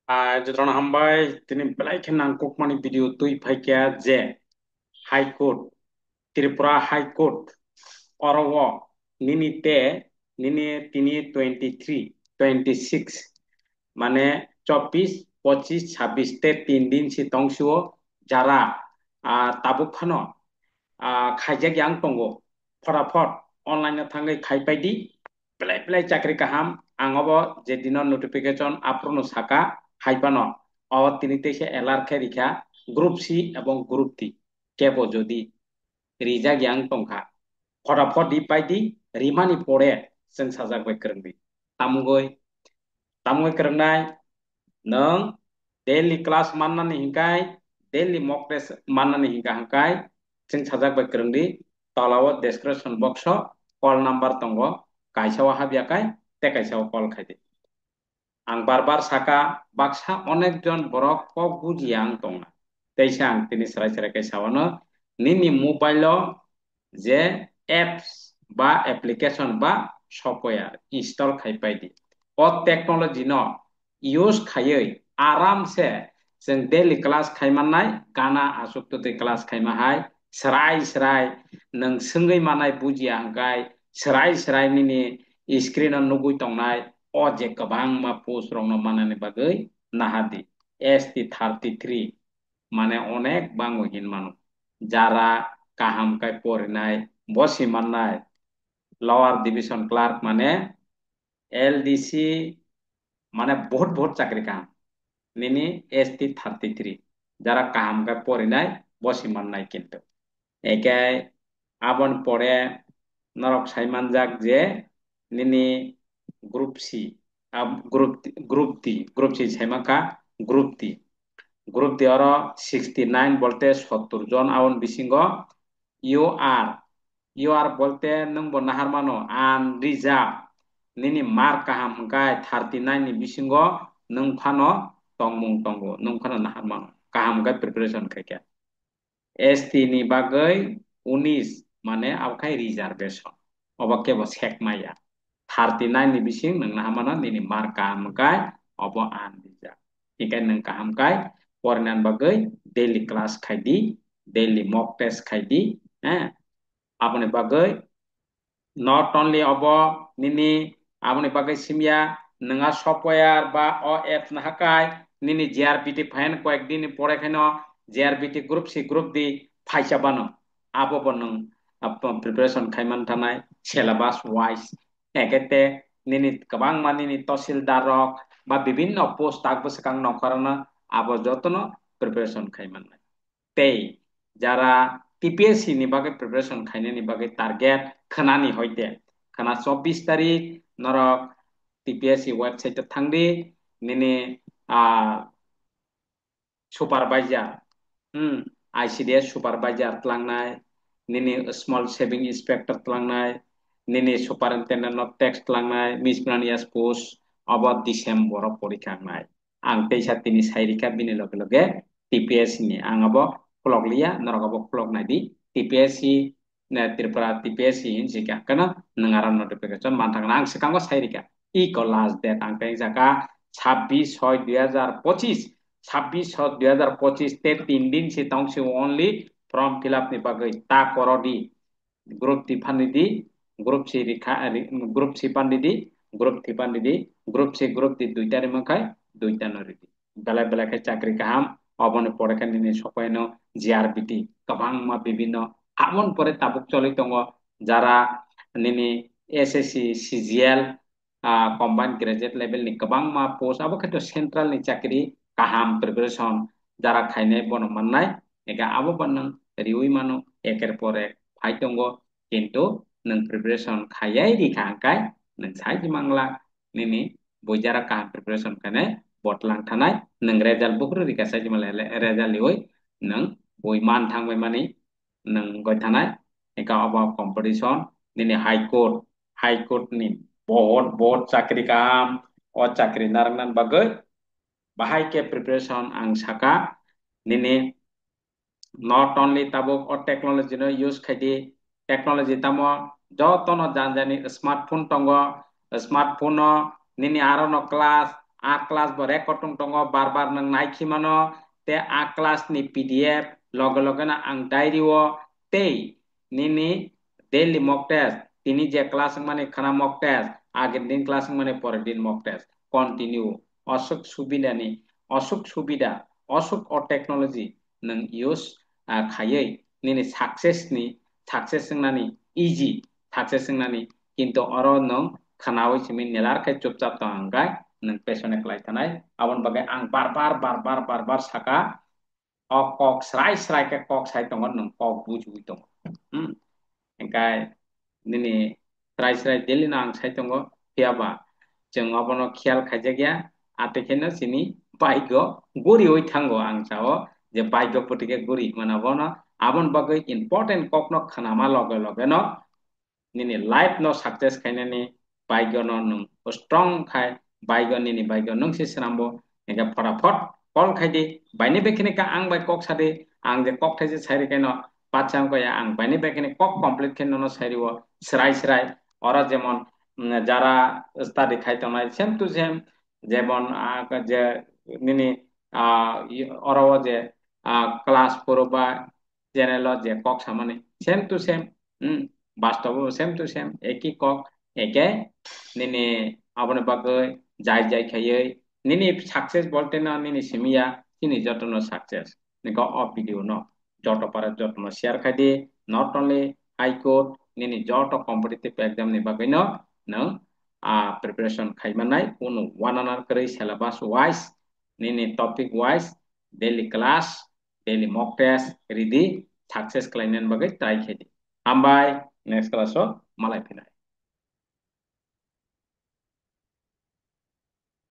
Jodron hambai tini belai ke nangkok mani video tui phaikya je High Court Tripura High Court Orowo nini te nini tini 23 26 মানে 24 25 26 তে 3 দিন si tongsuo jara tabuk phano খাইজা yang tongo ফটাফট অনলাইনে থাঙ্গै খাইপাইদি ply ply চাকরি কাহাম আঙব যে দিনৰ notification আপ্রনো সাকা হাইপানো অ তিনিতে সে এলার খে রিখা group C এবং গ্রুপ টি কেব যদি রিজা yang tongkha ফটাফট দি পাইদি রিমানি পড়ে जों साजागबाय फोरोंदि तामुगै तामुगै फोरोंनाय नों डेलि क्लास माननानै हिंखाय डेलि मक टेस्ट माननानै हिंखाय जों साजागबाय फोरोंदि तलाव डेसक्रिपशन बक्स कल नाम्बार दंग कायसाव हाबियाखाय ते कायसाव कल खायदे आं बार साका बाक्सा अनेक जन बरक पक बुजिया आं दंना दैसा आं तिनि सराय सराय कायसावनो निनि मोबाइल जे एप्स बा एप्लीकेशन बा सफ्टवेयर इंस्टॉल खायबायदि अ टेक्नोलॉजी न यूज खायै आराम से जों डेली क्लास खायमानाय गाना आसुक्तते क्लास खायमाहाय सराय सराय नों सोंगै मानाय बुजिया हांखाय सराय सराय निनि स्क्रीन नुगुय तंनाय अ जे गोबां मा पोस्ट रंनो मानानि बागै नाहादि एसटी 33 माने अनेक बांगो हिनमानो जारा काहाम काय परिनाय बसि माननाय लोअर डिविजन क्लार्क माने एलडीसी माने बहुत बहुत चाकरी काम निनी एसटी 33 যারা কাহাম কা পরিনায় বসি মাননায় কিন্তু একাই আবন পরে নরক সাইমান যাক যে নিনি গ্রুপ সি গ্রুপ সি সাইমাকা গ্রুপ টি অর 69 বলতে 70 জন আউন বিসিঙ্গ ইউ আর বলতে নং বনাহার মানো আন reserve nini mark kaham hingkai 39 ni bisingo nung phano tongmung tongo nung phano nahamang kaham hingkai preparation khaikya ST ni bagai 19 mane abkhai reservation obake bo sekmaya 39 ni bising nung nahamana nini mark kaham hingkai obo an bija ikai nung kaham hingkai pornan bagai daily class khaidi daily mock test khaidi apne bagai not only obo nini আপনি বাকি সিমিয়া নঙা software বা অ app না হাকায় নিনি GRBT fine কয়েকদিন পরে খাইন GRBT group C group দি ফাইসা বানো আবো বনং preparation খাইমান থানায় syllabus wise একেতে নিনি গোबां মানিনি তহসিলদার rock বা বিভিন্ন পোস্ট আগবো সেকাং নকরানা আবো যতন প্রিপারেশন খাইমান তেই যারা টিপিএসসি नि बागै प्रिपारेशन खाइनायनि बागै टारगेट खोनानि हयते खाना 24 तारिख नरक টিপিএসসি ওয়েবসাইটে থাংদি নিনি সুপারভাইজার आईसीडीएस सुपारभाइजार तलांनाय निनी स्मॉल सेविंग इंस्पेक्टर तलांनाय निनी सुपारिनटेंडेंट ऑफ टैक्स तलांनाय मिसप्लानियास पोस्ट अब डिसेम्बर परीक्षांनाय आं तेसा तिनि साइरिका बिनि लगे लगे टीपीएससी नि आं अब फ्लगलिया नरगब फ्लग नायदि टीपीएससी त्रिपुरा टीपीएससी हिनसिका कना नंगारा नोटिफिकेशन मानथांना आं सिकांगो साइरिका इको लास्ट डेट आं तें जाका 26/6/2025 26/6/2025 ते 3 दिन से तंगसे ओनली फॉर्म फिलअप नि बागै ता करदी ग्रुप टिफानिदि ग्रुप सी रिखा ग्रुप सी पानिदि ग्रुप सी ग्रुप दी दुइटा रिमखाय दुइटा नरिदि बेला बेला के चाकरी काहाम अबने परेखा निनि सफायनो जिआरबिटी गोबां मा विभिन्न आमन परे ताबुक चलि दङ যারা निनि SSC CGL combined graduate level नि गोबां मा पोस्ट आबो खेथ सेंट्रल नि चाकरी kaham preparation jara khainai bono mannai ega abo banang riui mano eker pore phaitongo kintu nang preparation khayai ri khangkai nang sai mangla nini bojara kaham preparation kane botlang thanai nang result bukru ri kasai jimale result lioi nang boi man thangbai mani nang goi thanai ega abo competition nini high court ni बहुत चाकरी काम और चाकरी नारंगनान bagai bahai ke preparation ang saka nini not only tabuk or technology no use khadi technology tamo jotono janjani smartphone tongo smartphone no nini arono class uh class बो record दङ बार बार नों नायखिमानो ते आ class नि पीडीएफ लगे लगे ना आं diary ओ ते निनि डेली मक टेस्ट तिनी जे क्लास माने खाना मक टेस्ट आगे दिन क्लास माने परेर दिन मक टेस्ट कन्टिन्यू असुख सुबिदानि असुख सुबिदा असुख अ टेक्नोलॉजी नों यूज खायै निनि सक्सेस जोंनानि इजी सक्सेस जोंनानि किंतु अरो नों खानावै सिमिन नेलार खाय चुपचाप तो आंगाय नों पेशने क्लाय थानाय आबन बागै आं बार बार साका अ कक स्राय स्राय के कक साय दङ नों कक बुजुय दङ engkai nini trai srai deli na ang sai tongo piaba jeng abono khial khaijagya atekena sini baigo guri oi thango ang chao je baigo potike guri manabono abon bagai important kokno khanama loge loge no nini life no success khainani baigo no nung strong khai baigo nini baigo nung si srambo engka photafot call khaidi baini bekene ka ang bai kok sade ang je kok thaise saire kaino পাচ্ছাম কয়া আং বাইনে বেখানে cock complete খেন নন সাইরিব স্রাই স্রাই ওরা যেমন যারা study খাইতনাই same to same যেমন যে নিনি ওরাও যে class করবা জেনারেল যে কক সামানে সেম টু সেম বাস্তব সেম টু সেম একই কক একে নিনি আপনি বাকে যাই যাই খাইয়ে নিনি সাকসেস বলতে না নিনি সিমিয়া তিনি যতন সাকসেস নিকা অফ ভিডিও ন যত পারে যত শেয়ার খাইদি নট অনলি হাই কোর্ট নিনি যত কম্পিটিটিভ एग्जाम नि बागैनो नों प्रिपारेशन खाइमानाय उनु वान आनार करै सिलेबास वाइज निनि topic wise daily class daily mock test रिदि सक्सेस क्लाइनेन बागै ट्राई खाइदि हामबाय नेक्स्ट क्लास मालाय फैनाय